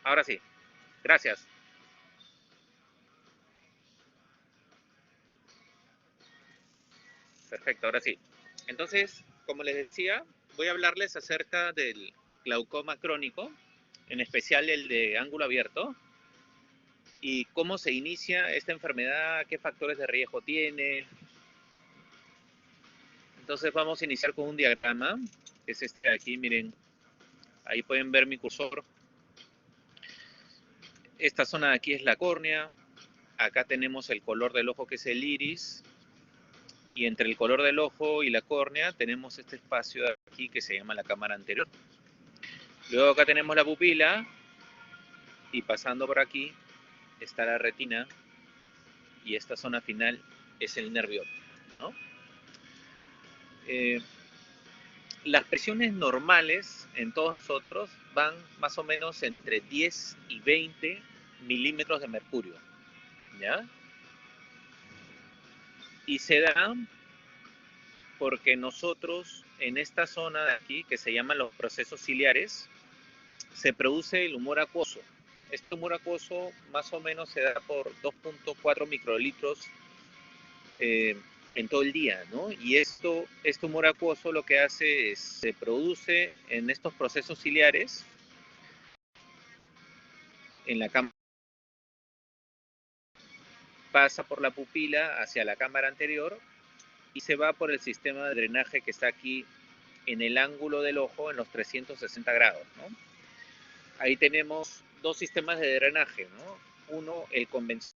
Ahora sí, gracias. Perfecto, ahora sí. Entonces, como les decía, voy a hablarles acerca del glaucoma crónico, en especial el de ángulo abierto, y cómo se inicia esta enfermedad, qué factores de riesgo tiene. Entonces vamos a iniciar con un diagrama, que es este de aquí, miren, ahí pueden ver mi cursor. Esta zona de aquí es la córnea, acá tenemos el color del ojo que es el iris, y entre el color del ojo y la córnea tenemos este espacio de aquí que se llama la cámara anterior. Luego acá tenemos la pupila y pasando por aquí está la retina y esta zona final es el nervio óptico, ¿no? Eh, las presiones normales en todos nosotros van más o menos entre 10 y 20 milímetros de mercurio, ¿ya? Y se dan porque nosotros en esta zona de aquí, que se llaman los procesos ciliares, se produce el humor acuoso. Este humor acuoso más o menos se da por 2.4 microlitros eh, en todo el día, ¿no? Y este humor acuoso lo que hace es, se produce en estos procesos ciliares, en la cámara, pasa por la pupila hacia la cámara anterior y se va por el sistema de drenaje que está aquí en el ángulo del ojo en los 360 grados, ¿no? Ahí tenemos dos sistemas de drenaje, ¿no? Uno, el convencional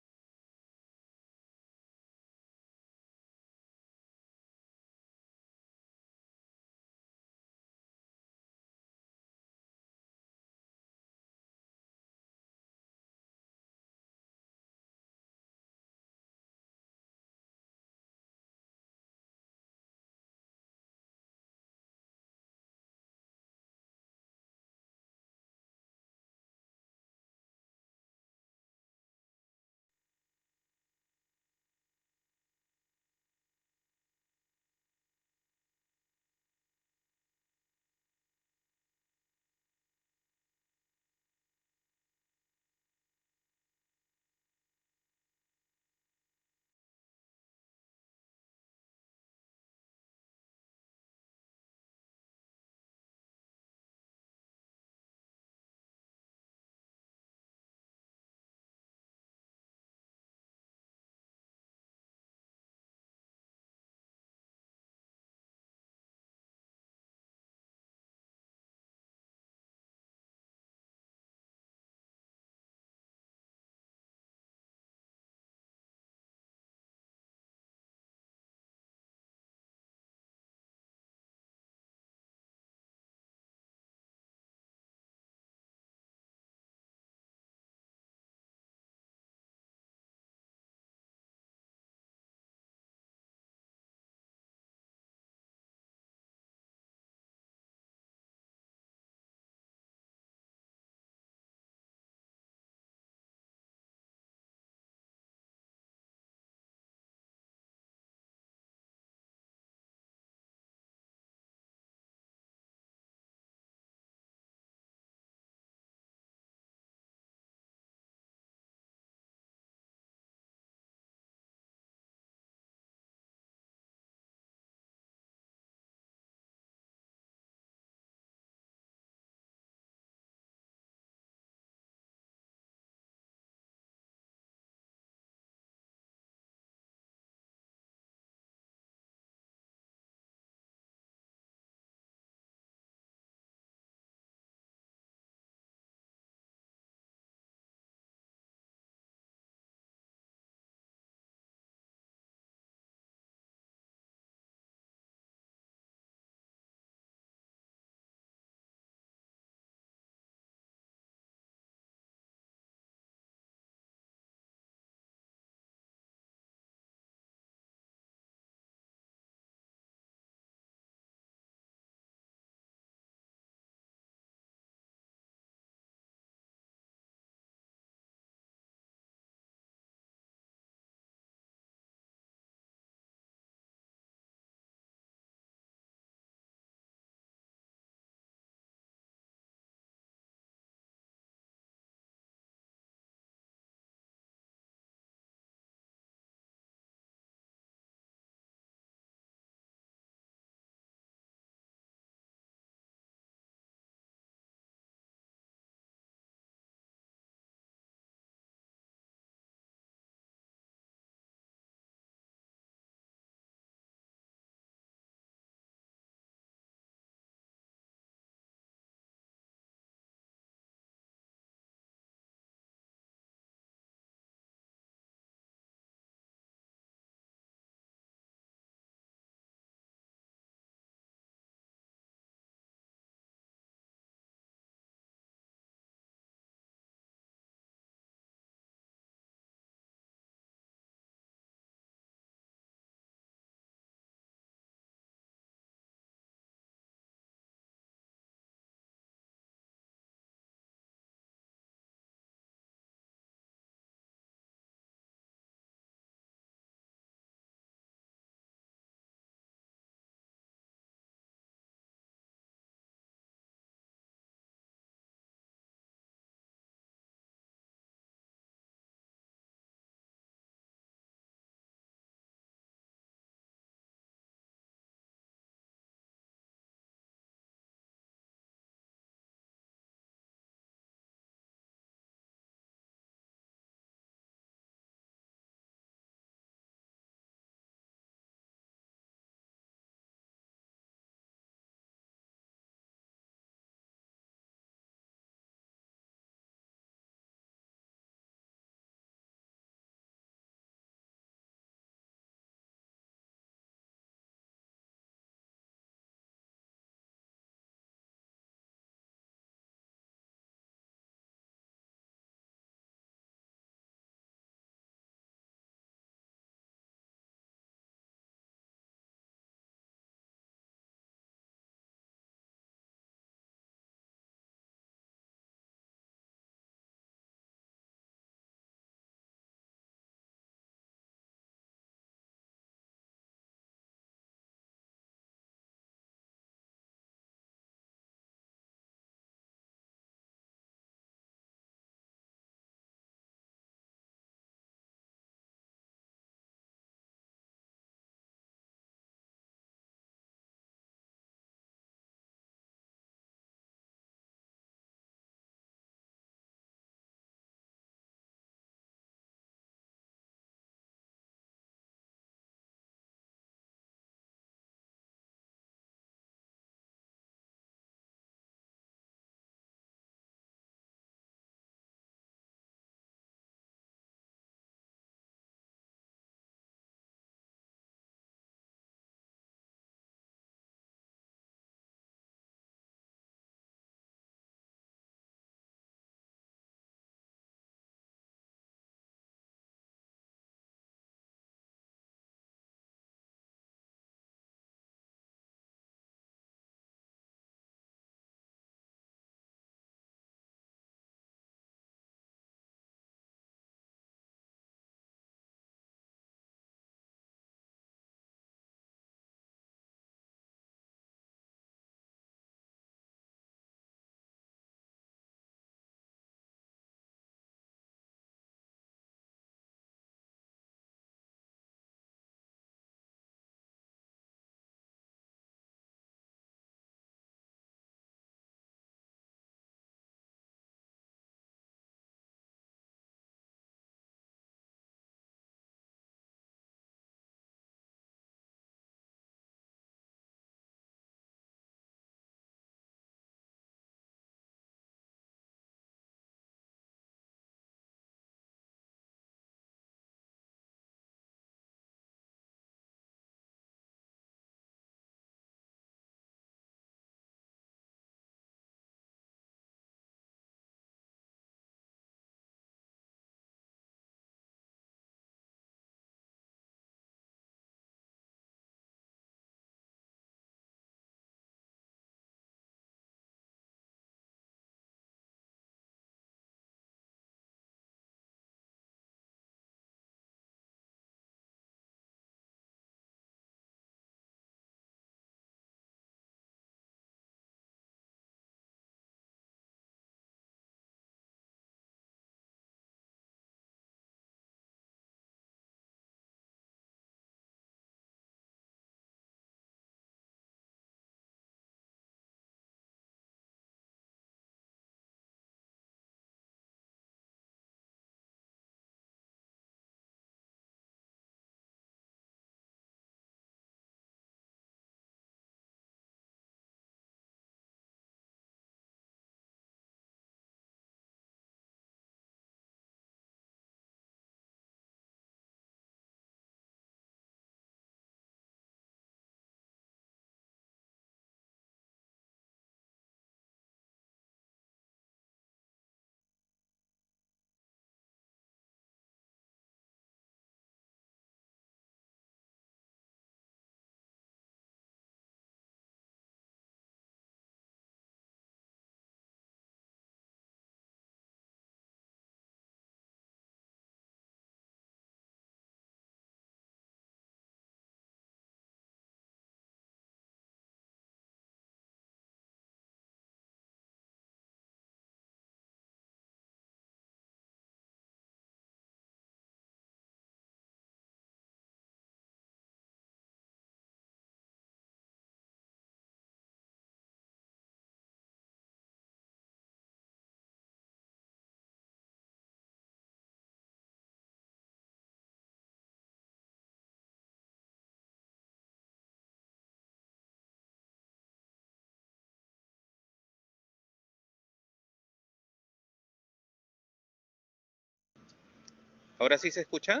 ¿Ahora sí se escucha?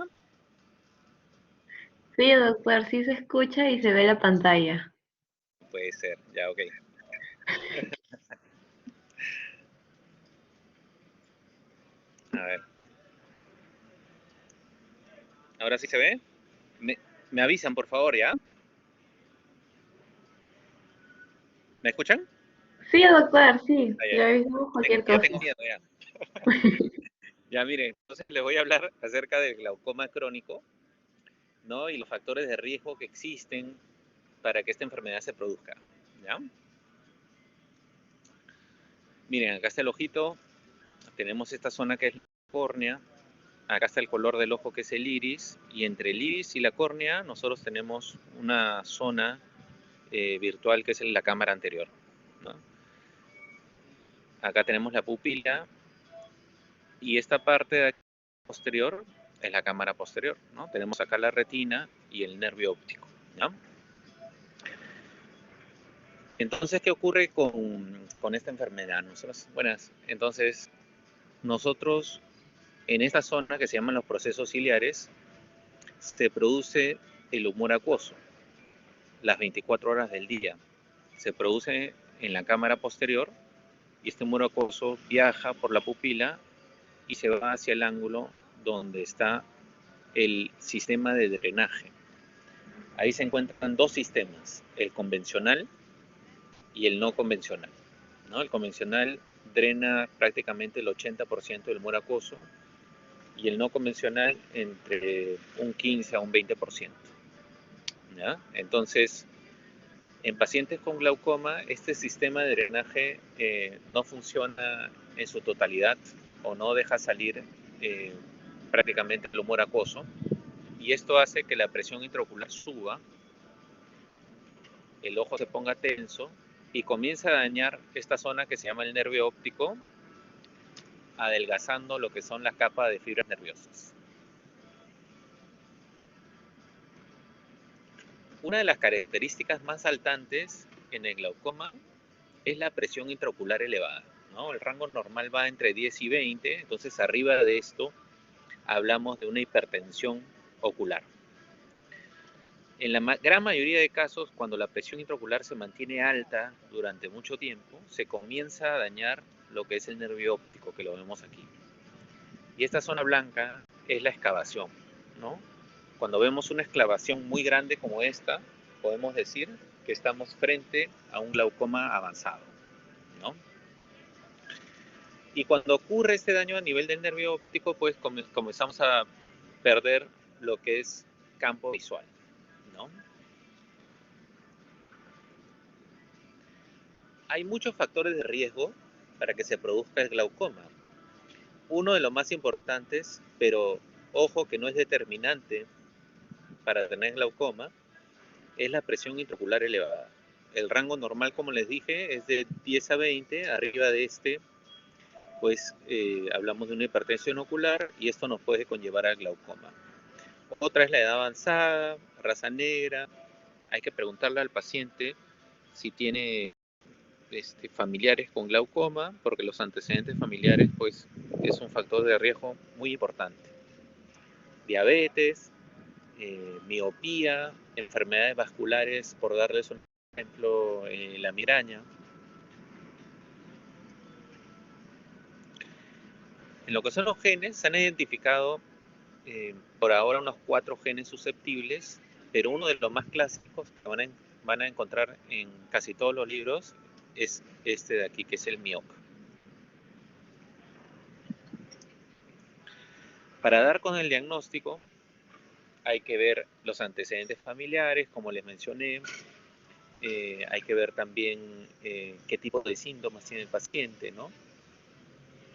Sí, doctor, sí se escucha y se ve la pantalla. Puede ser, ya, ok. A ver, ¿ahora sí se ve? Me, me avisan, por favor, ¿ya? ¿Me escuchan? Sí, doctor, sí, Ah, le ya, avisamos cualquier ya cosa. tengo miedo, ya. Ya, mire, entonces les voy a hablar acerca del glaucoma crónico, ¿no? Y los factores de riesgo que existen para que esta enfermedad se produzca, ¿ya? Miren, acá está el ojito, tenemos esta zona que es la córnea, acá está el color del ojo que es el iris, y entre el iris y la córnea nosotros tenemos una zona virtual que es la cámara anterior, ¿no? Acá tenemos la pupila y esta parte de aquí posterior es la cámara posterior, ¿no? Tenemos acá la retina y el nervio óptico, ¿no? Entonces, ¿qué ocurre con esta enfermedad? Buenas. Entonces, nosotros en esta zona que se llaman los procesos ciliares, se produce el humor acuoso las 24 horas del día. Se produce en la cámara posterior y este humor acuoso viaja por la pupila y se va hacia el ángulo donde está el sistema de drenaje. Ahí se encuentran dos sistemas, el convencional y el no convencional, ¿no? El convencional drena prácticamente el 80% del humor acuoso y el no convencional entre un 15 a un 20%. ¿Ya? Entonces, en pacientes con glaucoma, este sistema de drenaje no funciona en su totalidad o no deja salir eh, prácticamente el humor acuoso y esto hace que la presión intraocular suba, el ojo se ponga tenso y comienza a dañar esta zona que se llama el nervio óptico, adelgazando lo que son las capas de fibras nerviosas. Una de las características más saltantes en el glaucoma es la presión intraocular elevada, ¿no? El rango normal va entre 10 y 20, entonces arriba de esto hablamos de una hipertensión ocular. En la gran mayoría de casos, cuando la presión intraocular se mantiene alta durante mucho tiempo, se comienza a dañar lo que es el nervio óptico, que lo vemos aquí. Y esta zona blanca es la excavación, ¿no? Cuando vemos una excavación muy grande como esta, podemos decir que estamos frente a un glaucoma avanzado, ¿no? Y cuando ocurre este daño a nivel del nervio óptico, pues comenzamos a perder lo que es campo visual, ¿no? Hay muchos factores de riesgo para que se produzca el glaucoma. Uno de los más importantes, pero ojo que no es determinante para tener glaucoma, es la presión intraocular elevada. El rango normal, como les dije, es de 10 a 20. Arriba de este, pues hablamos de una hipertensión ocular y esto nos puede conllevar al glaucoma. Otra es la edad avanzada, raza negra. Hay que preguntarle al paciente si tiene familiares con glaucoma, porque los antecedentes familiares pues es un factor de riesgo muy importante. Diabetes, miopía, enfermedades vasculares, por darles un ejemplo, la migraña. En lo que son los genes, se han identificado por ahora unos 4 genes susceptibles, pero uno de los más clásicos que van a encontrar en casi todos los libros es este de aquí, que es el MIOC. Para dar con el diagnóstico hay que ver los antecedentes familiares, como les mencioné, hay que ver también qué tipo de síntomas tiene el paciente, ¿no?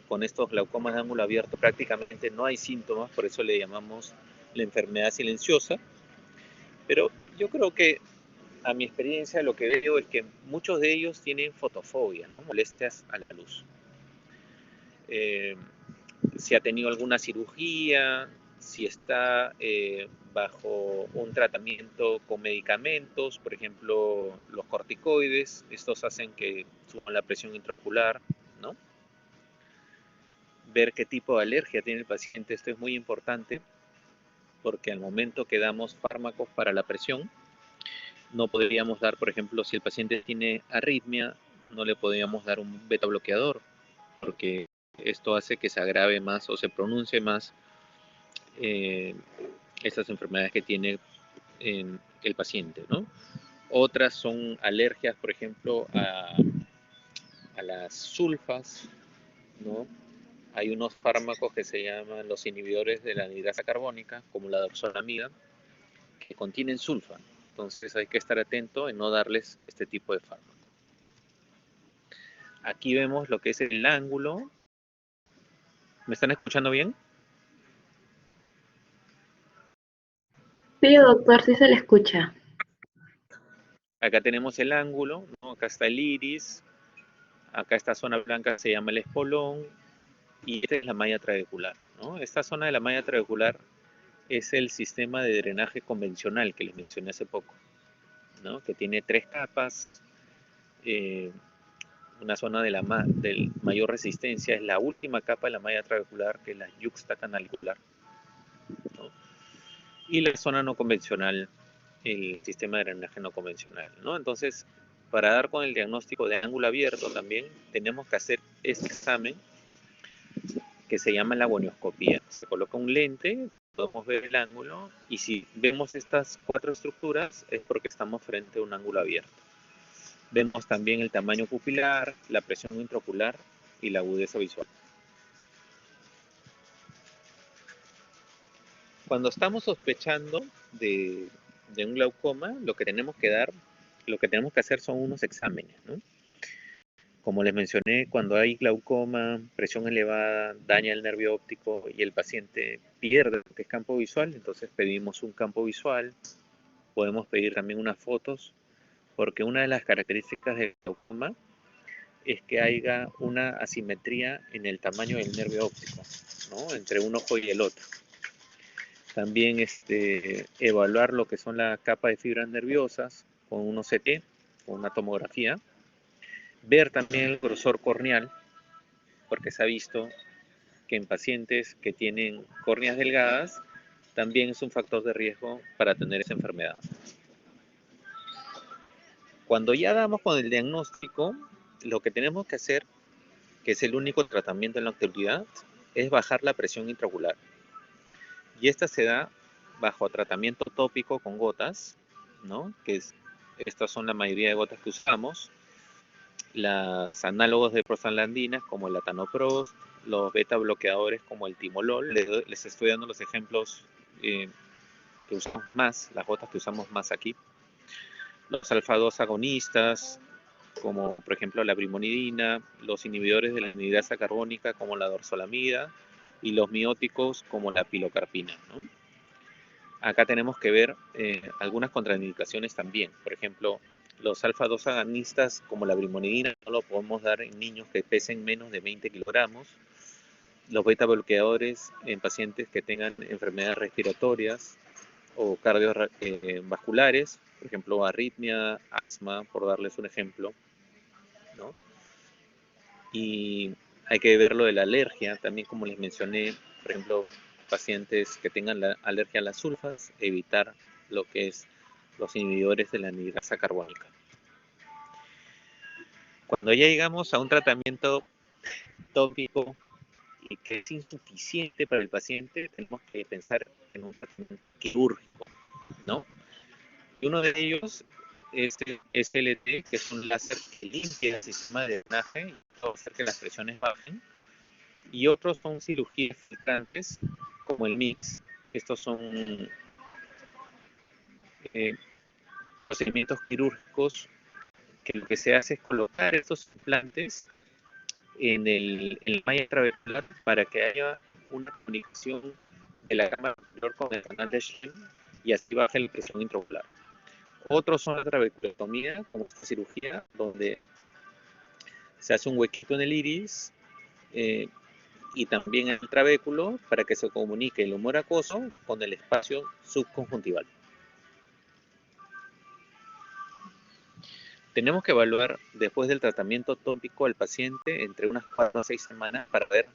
Con estos glaucomas de ángulo abierto prácticamente no hay síntomas, por eso le llamamos la enfermedad silenciosa, pero yo creo que a mi experiencia lo que veo es que muchos de ellos tienen fotofobia, ¿no? Molestias a la luz. Eh, si ha tenido alguna cirugía, si está bajo un tratamiento con medicamentos, por ejemplo, los corticoides, estos hacen que suban la presión intraocular, ¿no? ver qué tipo de alergia tiene el paciente. Esto es muy importante porque al momento que damos fármacos para la presión, no podríamos dar, por ejemplo, si el paciente tiene arritmia, no le podríamos dar un beta bloqueador, porque esto hace que se agrave más o se pronuncie más eh, estas enfermedades que tiene el paciente, ¿no? Otras son alergias, por ejemplo, a las sulfas, ¿no? Hay unos fármacos que se llaman los inhibidores de la anhidrasa carbónica, como la dorzolamida, que contienen sulfa. Entonces hay que estar atento en no darles este tipo de fármaco. Aquí vemos lo que es el ángulo. ¿Me están escuchando bien? Sí, doctor, sí se le escucha. Acá tenemos el ángulo, ¿no? Acá está el iris, acá esta zona blanca se llama el espolón y esta es la malla trabecular, ¿no? Esta zona de la malla trabecular es el sistema de drenaje convencional que les mencioné hace poco, ¿no? Que tiene 3 capas. eh, una zona de del mayor resistencia es la última capa de la malla trabecular, que es la yuxtacanalicular, ¿no? Y la zona no convencional, el sistema de drenaje no convencional, ¿no? Entonces, para dar con el diagnóstico de ángulo abierto también tenemos que hacer este examen que se llama la gonioscopía. Se coloca un lente, podemos ver el ángulo y si vemos estas 4 estructuras es porque estamos frente a un ángulo abierto. Vemos también el tamaño pupilar, la presión intraocular y la agudeza visual. Cuando estamos sospechando de un glaucoma, lo que tenemos que hacer son unos exámenes, ¿no? Como les mencioné, cuando hay glaucoma, presión elevada, daña el nervio óptico y el paciente pierde lo que es campo visual, entonces pedimos un campo visual, podemos pedir también unas fotos, porque una de las características del glaucoma es que haya una asimetría en el tamaño del nervio óptico, ¿no? Entre un ojo y el otro. También evaluar lo que son la capa de fibras nerviosas con un OCT, con una tomografía. Ver también el grosor corneal, porque se ha visto que en pacientes que tienen córneas delgadas también es un factor de riesgo para tener esa enfermedad. Cuando ya damos con el diagnóstico, lo que tenemos que hacer, que es el único tratamiento en la actualidad, es bajar la presión intraocular. Y esta se da bajo tratamiento tópico con gotas, ¿no? Estas son la mayoría de gotas que usamos. Los análogos de prostaglandinas como el latanoprost, los beta bloqueadores como el timolol. Les estoy dando los ejemplos que usamos más, las gotas que usamos más aquí. Los alfa-2 agonistas, como por ejemplo la brimonidina, los inhibidores de la anhidrasa carbónica como la dorzolamida y los mióticos como la pilocarpina, ¿no? Acá tenemos que ver algunas contraindicaciones también. Por ejemplo, los alfa-2 agonistas como la brimonidina no lo podemos dar en niños que pesen menos de 20 kilogramos. Los beta bloqueadores en pacientes que tengan enfermedades respiratorias o cardiovasculares, por ejemplo, arritmia, asma, por darles un ejemplo, ¿no? Y hay que ver lo de la alergia, también como les mencioné, por ejemplo, pacientes que tengan la alergia a las sulfas, evitar lo que es los inhibidores de la anhidrasa carbónica. Cuando ya llegamos a un tratamiento tópico y que es insuficiente para el paciente, tenemos que pensar en un tratamiento quirúrgico, ¿no? Y uno de ellos es el SLT, que es un láser que limpia el sistema de drenaje y va a hacer que las presiones bajen. Y otros son cirugías filtrantes, como el MIX. Estos son eh, procedimientos quirúrgicos que lo que se hace es colocar estos implantes en el malla trabecular para que haya una comunicación de la cámara anterior con el canal de Schenck y así baje la presión intraocular. Otros son la trabeculotomía, como esta cirugía, donde se hace un huequito en el iris y también en el trabéculo para que se comunique el humor acuoso con el espacio subconjuntival. Tenemos que evaluar después del tratamiento tópico al paciente entre unas 4 a 6 semanas para ver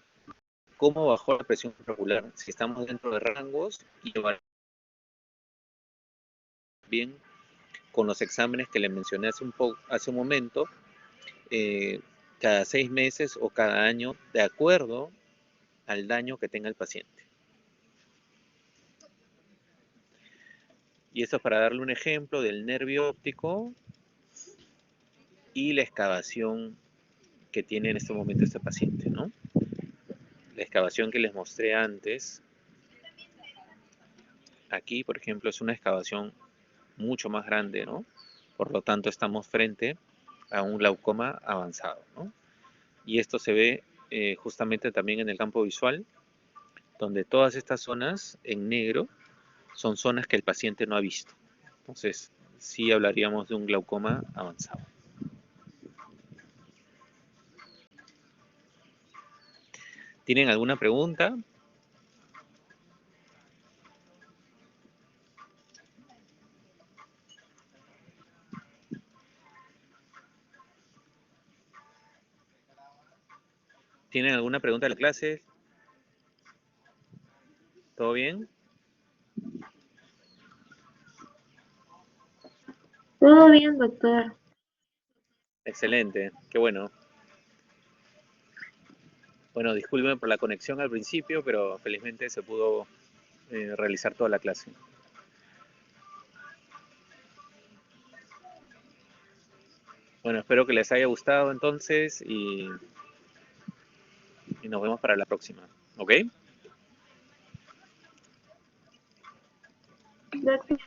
cómo bajó la presión intraocular, si estamos dentro de rangos y bien con los exámenes que le mencioné hace un momento, cada 6 meses o cada año, de acuerdo al daño que tenga el paciente. Y eso es para darle un ejemplo del nervio óptico y la excavación que tiene en este momento este paciente, ¿no? La excavación que les mostré antes, aquí, por ejemplo, es una excavación mucho más grande, ¿no? Por lo tanto, estamos frente a un glaucoma avanzado, ¿no? Y esto se ve justamente también en el campo visual, donde todas estas zonas en negro son zonas que el paciente no ha visto. Entonces, sí hablaríamos de un glaucoma avanzado. ¿Tienen alguna pregunta? ¿Tienen alguna pregunta de la clase? ¿Todo bien? Todo bien, doctor. Excelente, qué bueno. Bueno, disculpen por la conexión al principio, pero felizmente se pudo realizar toda la clase. Bueno, espero que les haya gustado entonces y nos vemos para la próxima. ¿Ok? Gracias.